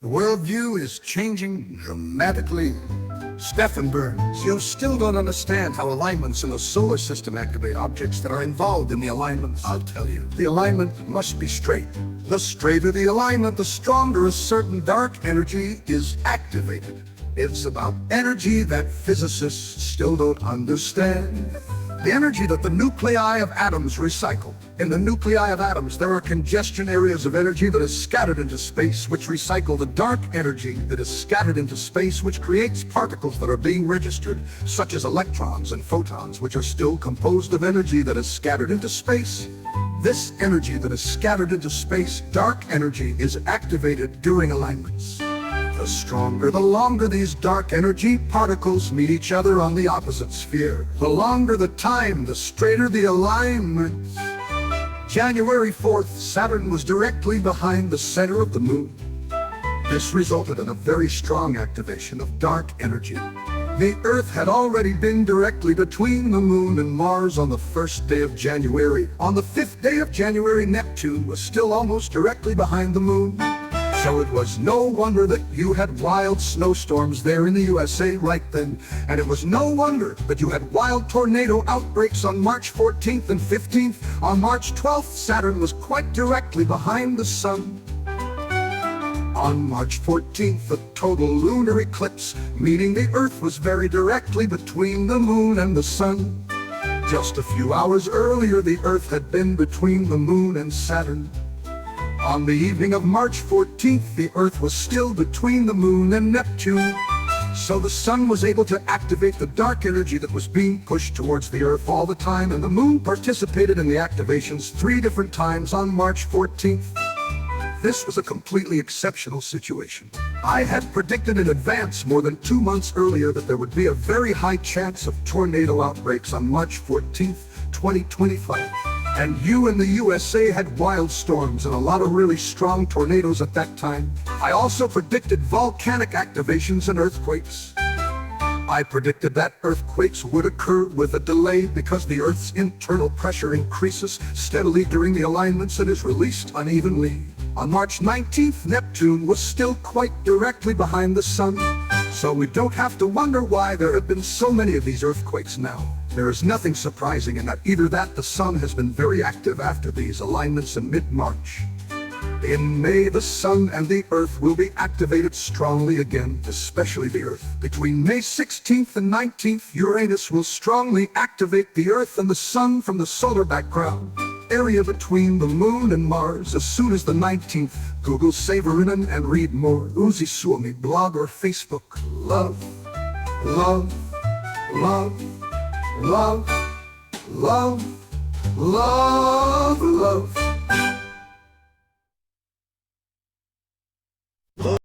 The worldview is changing dramatically. Stefan Burns, you still don't understand how alignments in the solar system activate objects that are involved in the alignments. I'll tell you. The alignment must be straight. The straighter the alignment, the stronger a certain dark energy is activated. It's about energy that physicists still don't understand. The energy that the nuclei of atoms recycle. In the nuclei of atoms, there are congestion areas of energy that is scattered into space, which recycle the dark energy that is scattered into space, which creates particles that are being registered, such as electrons and photons, which are still composed of energy that is scattered into space. This energy that is scattered into space, dark energy, is activated during alignments. The stronger, the longer these dark energy particles meet each other on the opposite sphere. The longer the time, the straighter the alignment. January 4th, Saturn was directly behind the center of the moon. This resulted in a very strong activation of dark energy. The Earth had already been directly between the moon and Mars on the 1st day of January. On the 5th day of January, Neptune was still almost directly behind the moon. So it was no wonder that you had wild snowstorms there in the USA right then. And it was no wonder that you had wild tornado outbreaks on March 14th and 15th. On March 12th, Saturn was quite directly behind the sun. On March 14th, a total lunar eclipse, meaning the Earth was very directly between the moon and the sun. Just a few hours earlier, the Earth had been between the moon and Saturn. On the evening of March 14th, the Earth was still between the moon and Neptune. So the sun was able to activate the dark energy that was being pushed towards the Earth all the time, and the moon participated in the activations 3 different times on March 14th. This was a completely exceptional situation. I had predicted in advance more than 2 months earlier that there would be a very high chance of tornado outbreaks on March 14th, 2025. And you in the USA had wild storms and a lot of really strong tornadoes at that time. I also predicted volcanic activations and earthquakes. I predicted that earthquakes would occur with a delay because the Earth's internal pressure increases steadily during the alignments and is released unevenly. On March 19th, Neptune was still quite directly behind the sun. So we don't have to wonder why there have been so many of these earthquakes now. There is nothing surprising in that. Either that the sun has been very active after these alignments in mid-March. In May, the sun and the Earth will be activated strongly again, especially the Earth. Between May 16th and 19th, Uranus will strongly activate the Earth and the sun from the solar background area between the moon and Mars. As soon as the 19th, Google Savarinen and read more. Uzi Suomi blog or Facebook. Love, love, love, love, love, love, love.